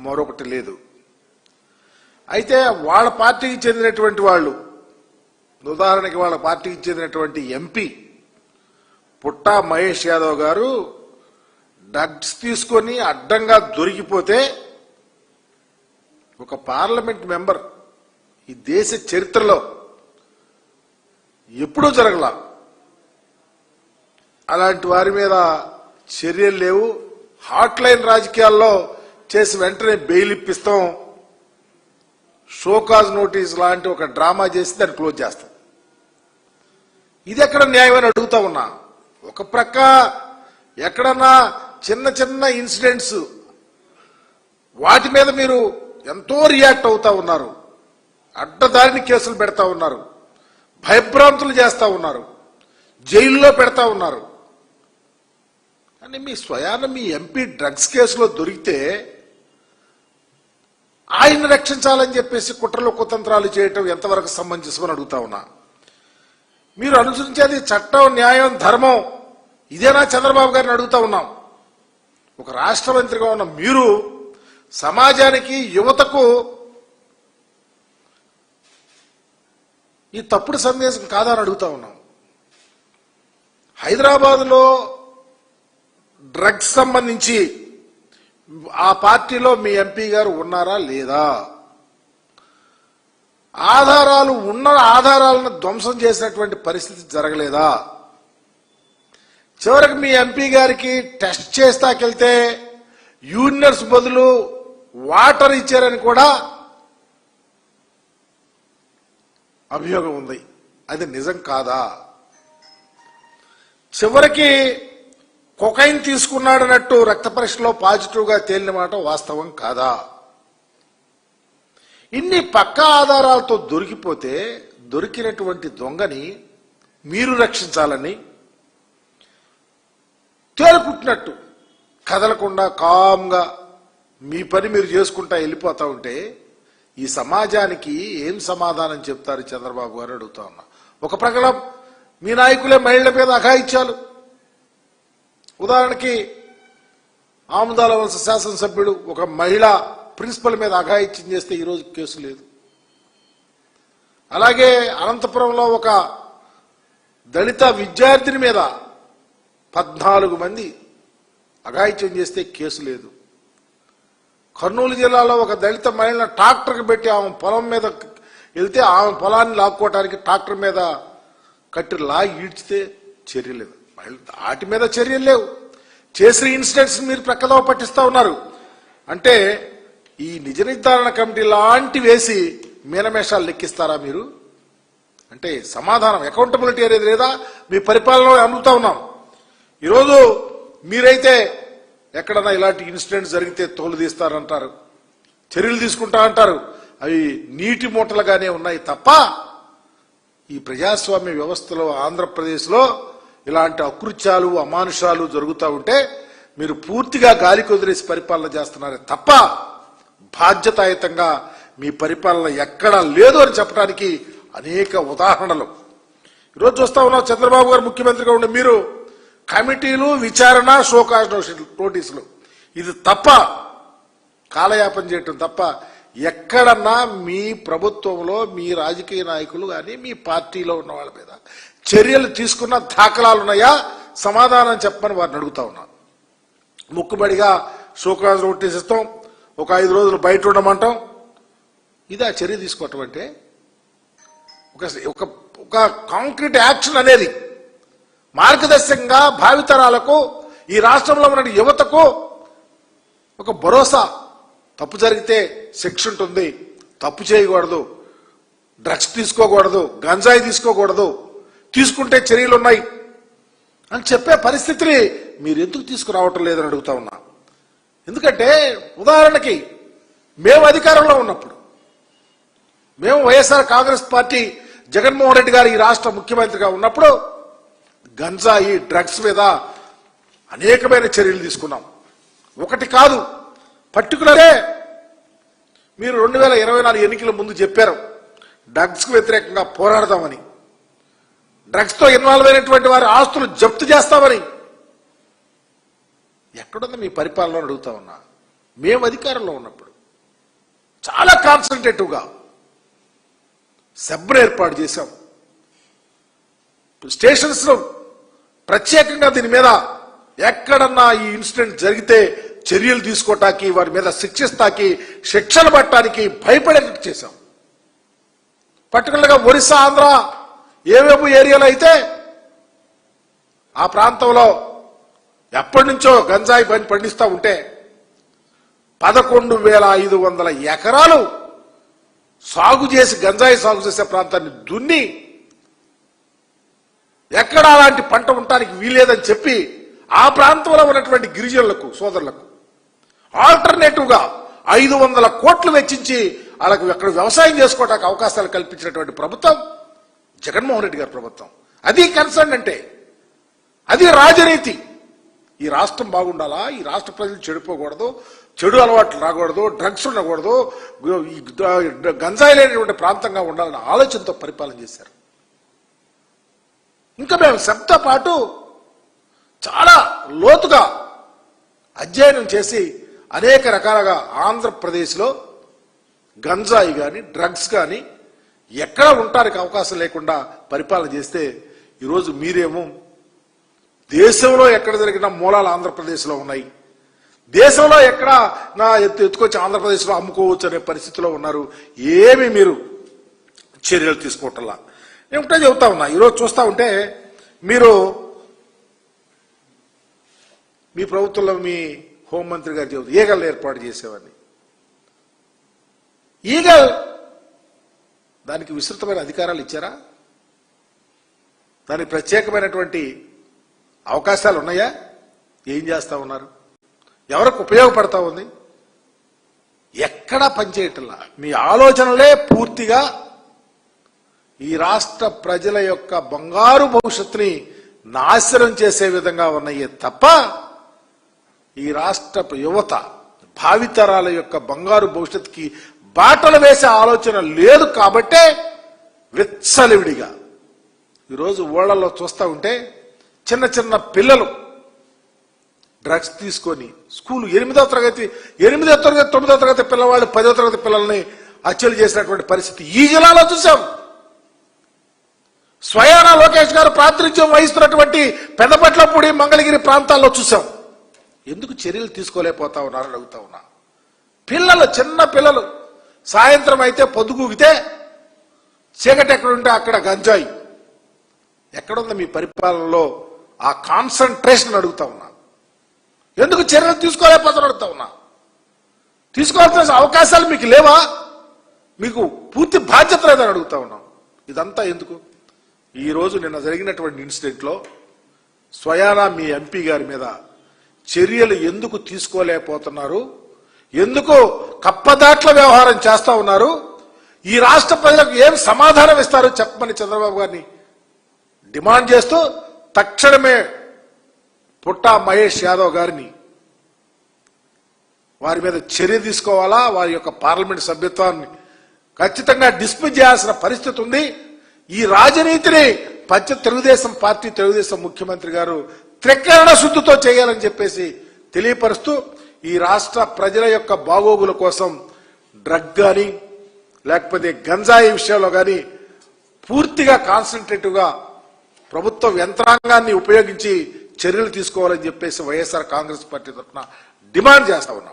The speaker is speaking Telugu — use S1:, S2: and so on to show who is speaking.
S1: మరొకటి లేదు. అయితే వాళ్ళ పార్టీకి చెందినటువంటి వాళ్ళు, ఉదాహరణకి వాళ్ళ పార్టీకి చెందినటువంటి ఎంపీ పుట్టా మహేష్ యాదవ్ గారు డ్రగ్స్ తీసుకొని అడ్డంగా దొరికిపోతే ఒక పార్లమెంట్ మెంబర్ ఈ దేశ చరిత్రలో ఎప్పుడూ జరగల. అలాంటి వారి మీద చర్యలు లేవు. హాట్ లైన్ రాజకీయాల్లో చేసి వెంటనే బెయిల్ ఇప్పిస్తాం, షోకాజ్ నోటీస్ లాంటి ఒక డ్రామా చేసి దాన్ని క్లోజ్ చేస్తాం. ఇది ఎక్కడ న్యాయం అని అడుగుతా ఉన్నా. ఒక ప్రక్క ఎక్కడన్నా చిన్న చిన్న ఇన్సిడెంట్స్ వాటి మీద మీరు ఎంతో రియాక్ట్ అవుతా ఉన్నారు, అడ్డదారిని కేసులు పెడతా ఉన్నారు, భయభ్రాంతులు చేస్తా ఉన్నారు, జైల్లో పెడతా ఉన్నారు. కానీ మీ స్వయాన మీ ఎంపీ డ్రగ్స్ కేసులో దొరికితే ఆయన రక్షించాలని చెప్పేసి కుట్రలు కుతంత్రాలు చేయటం ఎంతవరకు సమంజసమని అడుగుతా ఉన్నా. మీరు అనుసరించేది చట్టం, న్యాయం, ధర్మం ఇదేనా చంద్రబాబు గారిని అడుగుతా ఉన్నాం. ఒక రాష్ట్ర మంత్రిగా ఉన్న మీరు సమాజానికి, యువతకు ఈ తప్పుడు సందేశం కాదా అని అడుగుతా ఉన్నాం. హైదరాబాద్లో డ్రగ్స్ సంబంధించి ఆ పార్టీలో మీ ఎంపీ గారు ఉన్నారా లేదా? ఆధారాలు ఉన్న ఆధారాలను ధ్వంసం చేసినటువంటి పరిస్థితి జరగలేదా? చివరికి మీ ఎంపీ గారికి టెస్ట్ చేస్తాకెళ్తే యూరినర్స్ బదులు వాటర్ ఇచ్చారని కూడా అభియోగం ఉంది. అది నిజం కాదా? చివరికి కొకైన్ తీసుకున్నాడన్నట్టు రక్త పరీక్షలో పాజిటివ్ గా తేలిన మాట వాస్తవం కాదా? ఇన్ని పక్కా ఆధారాలతో దొరికిపోతే దొరికినటువంటి దొంగని మీరు రక్షించాలని తేలుకుంటున్నట్టు కదలకుండా కామ్గా మీ పని మీరు చేసుకుంటా వెళ్ళిపోతా ఉంటే ఈ సమాజానికి ఏం సమాధానం చెప్తారు చంద్రబాబు గారు అడుగుతా ఉన్నా. ఒక ప్రకటన మీ నాయకులే మహిళల మీద అఘాయిత్యాలు. ఉదాహరణకి ఆముదాల వలస శాసనసభ్యుడు ఒక మహిళ ప్రిన్సిపల్ మీద అఘాయిత్యం చేస్తే ఈరోజు కేసు లేదు. అలాగే అనంతపురంలో ఒక దళిత విద్యార్థిని మీద 14 మంది అఘాయిత్యం చేస్తే కేసు లేదు. కర్నూలు జిల్లాలో ఒక దళిత మహిళను ట్రాక్టర్కి పెట్టి ఆమె పొలం మీద వెళ్తే ఆమె పొలాన్ని లాక్కోవడానికి ట్రాక్టర్ మీద కట్టి లాగి ఈడ్చితే చర్య లేదు. వాటి మీద చర్యలు లేవు. చేసిన ఇన్సిడెంట్స్ మీరు ప్రక్కదవ పట్టిస్తా ఉన్నారు. అంటే ఈ నిజ నిర్ధారణ కమిటీ లాంటి వేసి మీనమేషాలు లెక్కిస్తారా మీరు? అంటే సమాధానం, అకౌంటబిలిటీ అనేది లేదా మీ పరిపాలనలో అడుగుతా ఉన్నాం. ఈరోజు మీరైతే ఎక్కడన్నా ఇలాంటి ఇన్సిడెంట్స్ జరిగితే తోలు తీస్తారంటారు, చర్యలు తీసుకుంటా అంటారు. అవి నీటి మూటలుగానే ఉన్నాయి తప్ప ఈ ప్రజాస్వామ్య వ్యవస్థలో ఆంధ్రప్రదేశ్లో ఇలాంటి అకృత్యాలు, అమానుషాలు జరుగుతూ ఉంటే మీరు పూర్తిగా గాలికి వదిలేసి పరిపాలన చేస్తున్నారే తప్ప బాధ్యతాయుతంగా మీ పరిపాలన ఎక్కడా లేదు అని చెప్పడానికి అనేక ఉదాహరణలు ఈరోజు చూస్తా ఉన్నాం. చంద్రబాబు గారు ముఖ్యమంత్రిగా ఉండే మీరు కమిటీలు, విచారణ, షోకాజ్ నోటీసులు ఇది తప్ప, కాలయాపన చేయటం తప్ప ఎక్కడన్నా మీ ప్రభుత్వంలో మీ రాజకీయ నాయకులు కానీ మీ పార్టీలో ఉన్న వాళ్ళ మీద చర్యలు తీసుకున్న దాఖలాలు ఉన్నాయా? సమాధానం చెప్పమని వారిని అడుగుతా ఉన్నాను. ముక్కుబడిగా షోకాజ్ నోటీస్ ఇస్తాం, ఒక 5 రోజులు బయట ఉండమంటాం. ఇది ఆ చర్య తీసుకోవటం అంటే ఒక కాంక్రీట్ యాక్షన్ అనేది మార్గదర్శకంగా భావితరాలకు, ఈ రాష్ట్రంలో ఉన్న యువతకు ఒక భరోసా. తప్పు జరిగితే శిక్ష ఉంటుంది, తప్పు చేయకూడదు, డ్రగ్స్ తీసుకోకూడదు, గంజాయి తీసుకోకూడదు, తీసుకుంటే చర్యలు ఉన్నాయి అని చెప్పే పరిస్థితిని మీరు ఎందుకు తీసుకురావటం లేదని అడుగుతా ఉన్నా. ఎందుకంటే ఉదాహరణకి మేము అధికారంలో ఉన్నప్పుడు, మేము వైఎస్ఆర్ కాంగ్రెస్ పార్టీ జగన్మోహన్ రెడ్డి గారు ఈ రాష్ట్ర ముఖ్యమంత్రిగా ఉన్నప్పుడు గంజాయి, డ్రగ్స్ మీద అనేకమైన చర్యలు తీసుకున్నాం. ఒకటి కాదు, పర్టికులరే మీరు 2024 ఎన్నికల ముందు చెప్పారు డ్రగ్స్కు వ్యతిరేకంగా పోరాడదామని, డ్రగ్స్తో ఇన్వాల్వ్ అయినటువంటి వారి ఆస్తులు జప్తు చేస్తామని. ఎక్కడుంది మీ పరిపాలన అడుగుతా ఉన్నా. మేము అధికారంలో ఉన్నప్పుడు చాలా కాన్సన్ట్రేటివ్గా సబ్ను ఏర్పాటు చేశాం. స్టేషన్స్ లో ప్రత్యేకంగా దీని మీద ఎక్కడన్నా ఈ ఇన్సిడెంట్ జరిగితే చర్యలు తీసుకోవటానికి, వారి మీద శిక్షిస్తాకి, శిక్షలు పట్టడానికి భయపడేటట్టు చేశాం. పర్టికులర్గా ఒరిస్సా, ఆంధ్ర ఏవేపు ఏరియాలో అయితే ఆ ప్రాంతంలో ఎప్పటి నుంచో గంజాయి పండిస్తూ ఉంటే 11,500 ఎకరాలు సాగు చేసి గంజాయి సాగు చేసే ప్రాంతాన్ని దున్ని ఎక్కడ అలాంటి పంట ఉండటానికి వీలేదని చెప్పి ఆ ప్రాంతంలో ఉన్నటువంటి గిరిజనులకు సోదరులకు ఆల్టర్నేటివ్ గా 500 కోట్లు వెచ్చించి వాళ్ళకు ఎక్కడ వ్యవసాయం చేసుకోవడానికి అవకాశాలు కల్పించినటువంటి ప్రభుత్వం జగన్మోహన్ రెడ్డి గారి ప్రభుత్వం. అది కన్సర్న్ అంటే, అది రాజనీతి. ఈ రాష్ట్రం బాగుండాలా, ఈ రాష్ట్ర ప్రజలు చెడిపోకూడదు, చెడు అలవాట్లు రాకూడదు, డ్రగ్స్ ఉండకూడదు, గంజాయి లేనటువంటి ప్రాంతంగా ఉండాలన్న ఆలోచనతో పరిపాలన చేశారు. ఇంకా మేము సబ్తో పాటు చాలా లోతుగా అధ్యయనం చేసి అనేక రకాలుగా ఆంధ్రప్రదేశ్లో గంజాయి కానీ డ్రగ్స్ కానీ ఎక్కడ ఉండటానికి అవకాశం లేకుండా పరిపాలన చేస్తే ఈరోజు మీరేమో దేశంలో ఎక్కడ జరిగిన మూలాలు ఆంధ్రప్రదేశ్లో ఉన్నాయి, దేశంలో ఎక్కడ నా ఎత్తుకొచ్చి ఆంధ్రప్రదేశ్లో అమ్ముకోవచ్చు అనే పరిస్థితిలో ఉన్నారు. ఏమి మీరు చర్యలు తీసుకోవటంలా. నేను ఒకటే చెబుతా ఉన్నా, ఈరోజు చూస్తా ఉంటే మీరు మీ ప్రభుత్వంలో మీ హోంమంత్రి గారు చెబుతారు ఈగల్ ఏర్పాటు చేసేవాడిని. ఈగల్ దానికి విస్తృతమైన అధికారాలు ఇచ్చారా? దానికి ప్రత్యేకమైనటువంటి అవకాశాలు ఉన్నాయా? ఏం చేస్తా ఉన్నారు? ఎవరికి ఉపయోగపడతా ఉంది? ఎక్కడా పనిచేయటంలా. మీ ఆలోచనలే పూర్తిగా ఈ రాష్ట్ర ప్రజల యొక్క బంగారు భవిష్యత్తుని నాశనం చేసే విధంగా ఉన్నాయే తప్ప ఈ రాష్ట్ర యువత భావితరాల యొక్క బంగారు భవిష్యత్తుకి బాటలు వేసే ఆలోచన లేదు. కాబట్టే విచ్చలవిడిగా ఈరోజు ఊళ్ళల్లో చూస్తూ ఉంటే చిన్న చిన్న పిల్లలు డ్రగ్స్ తీసుకొని స్కూల్ 8వ తరగతి 9వ తరగతి పిల్లవాళ్ళు 10వ తరగతి పిల్లల్ని హత్యలు చేసినటువంటి పరిస్థితి ఈ జిల్లాలో చూసాం. స్వయానా లోకేష్ గారు ప్రాతినిధ్యం వహిస్తున్నటువంటి పెద్దపట్లపూడి, మంగళగిరి ప్రాంతాల్లో చూసాం. ఎందుకు చర్యలు తీసుకోలేకపోతా ఉన్నారని అడుగుతా ఉన్నా. పిల్లలు, చిన్న పిల్లలు సాయంత్రం అయితే పొద్దుగూగితే చీకటి ఎక్కడుంటే అక్కడ గంజాయి. ఎక్కడుంది మీ పరిపాలనలో ఆ కాన్సన్ట్రేషన్ అడుగుతా ఉన్నా. ఎందుకు చర్యలు తీసుకోలేకపోతారు అడుగుతా ఉన్నా. తీసుకోవాల్సిన అవకాశాలు మీకు లేవా? మీకు పూర్తి బాధ్యత లేదని అడుగుతా ఉన్నాం. ఇదంతా ఎందుకు? ఈ రోజు నిన్న జరిగినటువంటి ఇన్సిడెంట్లో స్వయానా మీ ఎంపీ గారి మీద చర్యలు ఎందుకు తీసుకోలేకపోతున్నారు? ఎందుకు కప్పదాట్ల వ్యవహారం చేస్తా ఉన్నారు? ఈ రాష్ట్ర ప్రజలకు ఏం సమాధానం ఇస్తారు చెప్పమని చంద్రబాబు గారిని డిమాండ్ చేస్తూ తక్షణమే పుట్టా మహేష్ యాదవ్ గారిని వారి మీద చర్య తీసుకోవాలా, వారి యొక్క పార్లమెంట్ సభ్యత్వాన్ని ఖచ్చితంగా డిస్మిస్ చేయాల్సిన పరిస్థితి ఉంది. ఈ రాజనీతిని తెలుగుదేశం పార్టీ, తెలుగుదేశం ముఖ్యమంత్రి గారు త్రికరణ శుద్ధితో చేయాలని చెప్పేసి తెలియపరుస్తూ ఈ రాష్ట్ర ప్రజల యొక్క బాగోగుల కోసం డ్రగ్ కానీ లేకపోతే గంజాయి విషయంలో కానీ పూర్తిగా కాన్సన్ట్రేటివ్గా ప్రభుత్వ యంత్రాంగాన్ని ఉపయోగించి చర్యలు తీసుకోవాలని చెప్పేసి వైఎస్ఆర్ కాంగ్రెస్ పార్టీ తరఫున డిమాండ్ చేస్తా ఉన్నాం.